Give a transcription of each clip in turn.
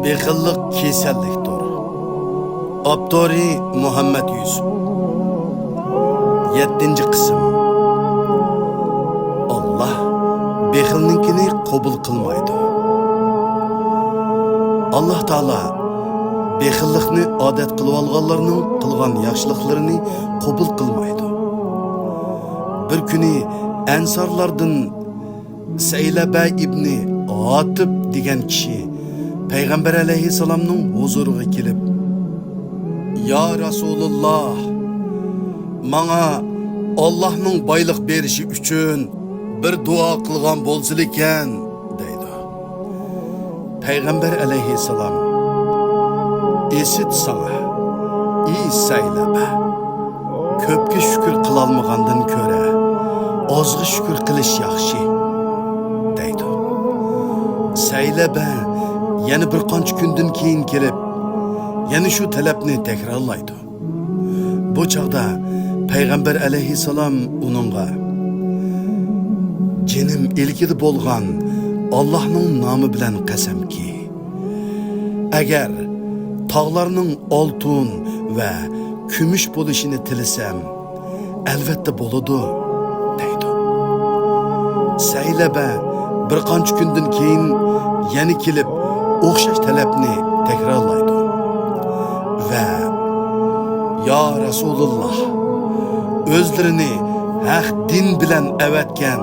Bexillik kasallikdir. Abdori Muhammad Yusuf. 7. qism. Allah bexilninkini qabul qilmaydi. Allah Taala bexillikni odat qilib olganlarning qilgan yaxshiliklarini qabul qilmaydi. Bir kuni Ansarlardan Saylaba ibn Hatib degan kishi Payg'ambar alayhissalomning huzuriga kelib, "Ya Rasululloh, menga Allohning boylik berishi uchun bir duo qilgan bo'lsin ekan" deydi. Payg'ambar alayhissalom, "Esit sana, ey Saylaba, ko'pga shukr qila olmagandan ko'ra, ozga shukr qilish yaxshi" deydi. Saylaba yana bir qancha kundan keyin kelib, yana shu talabni takrorlaydi. Bu chaqda Payg'ambar alayhissalom uningga, "Jinim ilkida bo'lgan Allohning nomi bilan qasamki, agar tog'larning oltin va kumush bo'lishini tilasam, albatta bo'ladi" deydi. Saylaba bir qancha kundan keyin yana kelib o'xshash talabni takrorlaydi va "Ya Rasululloh, o'zlarini haq din bilan avatgan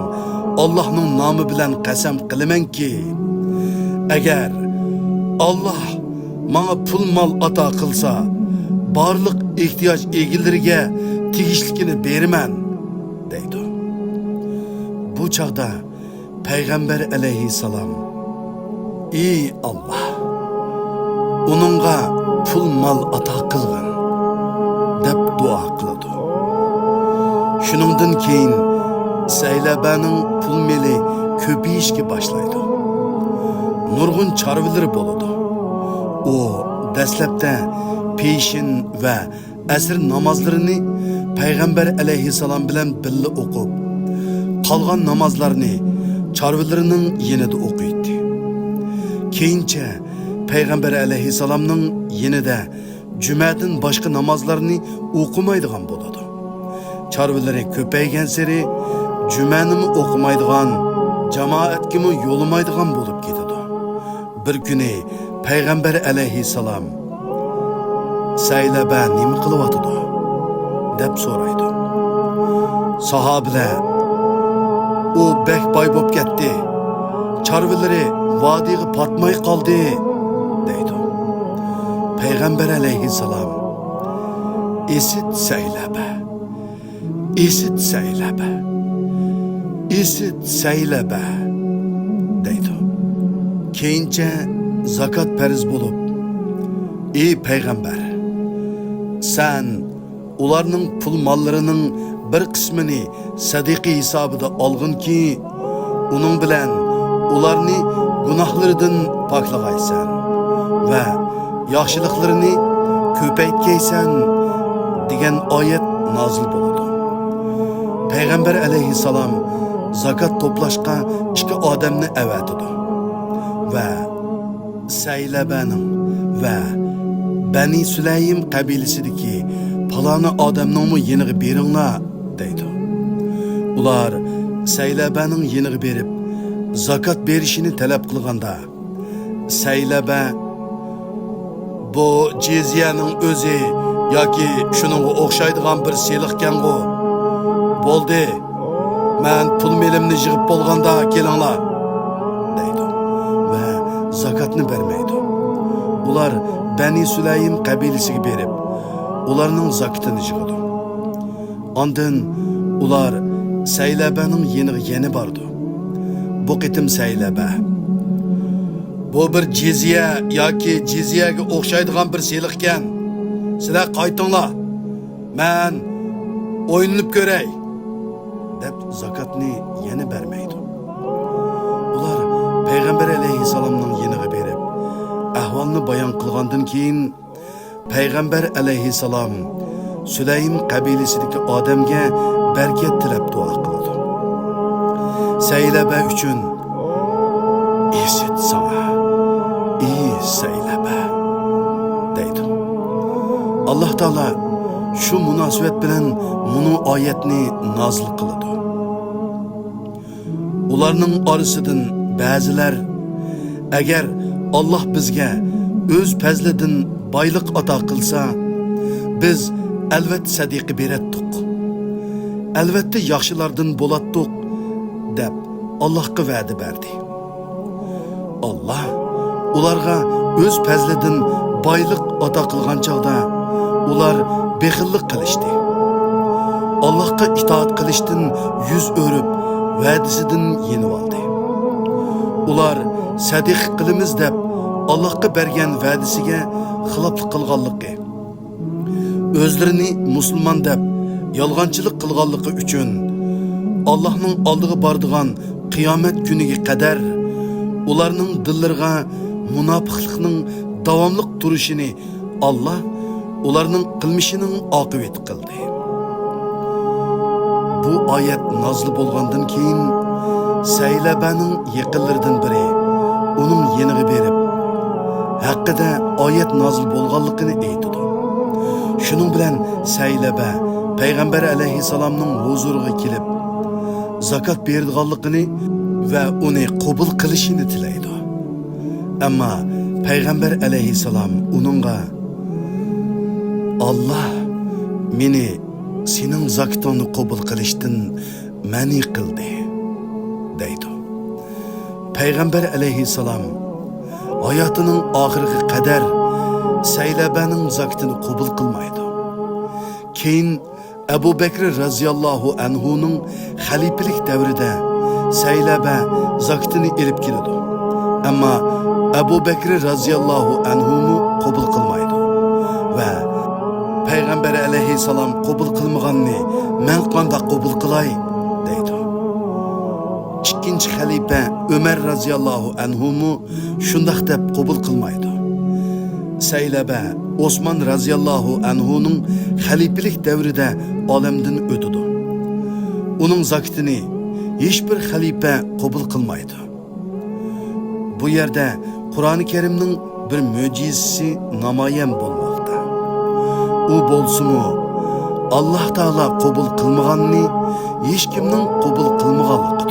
Allohning nomi bilan qasam qilamanki, agar Alloh menga pul mol ato qilsa, barliq ehtiyoj egilariga tegishlikini beraman" deydi. Bu chaqda Payg'ambar alayhissalom, "Ey Allah, uningga pul mol ato qilgin" deb duo qiladi. Shuningdan keyin Saylabaning pul meli ko'payishga boshlaydi. Nurg'un chorvalari bo'ladi. U dastlabda peshin va asr namozlarini Payg'ambar alayhissalom bilan birga o'qib, qolgan namozlarni chorvalarining yanida o'qiydi. Keyincha Payg'ambar alayhissalomning yanida jumadan boshqa namozlarni o'qimaydigan bo'ladi. Chorvalari ko'paygan sari jumanimi o'qimaydigan, jamoatga yo'lamaydigan bo'lib ketadi. Bir kuni Payg'ambar alayhissalom, "Saylaba nima qilyotdi?" deb so'raydi. Sahobalar, "U bek boy bo'lib ketdi. Chorvalari vodiga patmay qoldi" deydi. Payg'ambar alayhissalom, "Esit Saylaba, esit Saylaba, esit Saylaba" deydi. Keyincha zakot farz bo'lib, "Ey Payg'ambar, sen ularning pul mollarining bir qismini sadiqa hisobida olginki, uning bilan ularni gunohlaridan poklag'aysan va yaxshiliklarini ko'paytgaysan" degan oyat nozil bo'ldi. Payg'ambar alayhissalom zakot to'plashga 2 odamni avatidi va Saylabaning va Bani Sulaym qabilasidagi paloni odamning yeniga beringlar deydi. Ular Saylabaning yeniga berib zakot berishini talab qilganda, Saylaba, "Bu jizyaning o'zi yoki shuningga o'xshaydigan bir seliqkan-ku. Bo'ldi, men pul melimni yig'ib bo'lganda kelinglar" deydi va zakotni bermaydi. Ular Bani Sulaym qabilasiga berib, ularning zakotini yig'adi. Ondan ular Saylabaning yeniga yana bordi. Bu qitim Saylaba, "Bu bir jizya yoki jizyaga o'xshaydigan bir seliqkan. Sizlar qaytinglar. Men o'yinib ko'ray" deb zakotni yana bermaydi. Ular Payg'ambar alayhissalomning yeniga berib, ahvolni bayon qilgandan keyin Payg'ambar alayhissalom Sulaym qabilasidagi odamga barkat tilab duo qildi. Saylaba uchun "Esit sana, ey Saylaba, alloh taolo shu munosabat bilan bunu oyatni nozil qiladi. Ularning orasidan ba'zilar agar Alloh bizga o'z fazlidan boylik ato qilsa, biz albatta sadiqa beratdik. Albatta yaxshilardan bo'latdik deb Allohga va'da berdi. Alloh ularga o'z fazlidan boylik ato qilgan chaqda ular bexillik qilishdi. Allohga itoat qilishdan yuz o'rib va'dasidan yenib oldi. Ular sadiq qilamiz deb Allohga bergan va'dasiga xiloflik qilganligi, o'zlarini musulmon deb yolg'onchilik qilganligi uchun Allohning oldiga boradigan qiyomat kuniga qadar ularning dillariga munofiqlikning davomli turishini Alloh ularning qilmishining oqibati qildi. Bu oyat nozil bo'lgandan keyin Saylabaning yaqinlaridan biri uning yeniga berib, haqida oyat nozil bo'lganligini aytdi. Shuning bilan Saylaba payg'ambar alayhisalomning huzuriga kelib, zakot berganligini va uni qabul qilishini tilaydi. Ammo payg'ambar alayhisalom uningga Alloh meni sening zakotingni qabul qilishdan mani qildi deydi. Payg'ambar alayhisalom hayotining oxiriga qadar Saylabaning zakotini qabul qilmaydi. Keyin Abu Bakr radhiyallohu anhuning xalifalik davrida Saylaba zakotini elib keladi. Ammo Abu Bakr radhiyallohu anhuni qabul qilmaydi va payg'ambar alayhisalom qabul qilmaganni men qanday qabul qilay deydi. Ikkinchi xalifa Umar radhiyallohu anhu shunday deb qabul qilmaydi. Saylaba Osman radhiyallohu anhuning xalifalik davrida olamdan o'tadi. Uning zakotini hech bir xalifa qabul qilmaydi. Bu yerda Qur'oni Karimning bir mo'jizasi namoyon bo'lmoqda. U bo'lsa-mu Alloh taolo qabul qilmaganni hech kimning qabul qilmaganligi.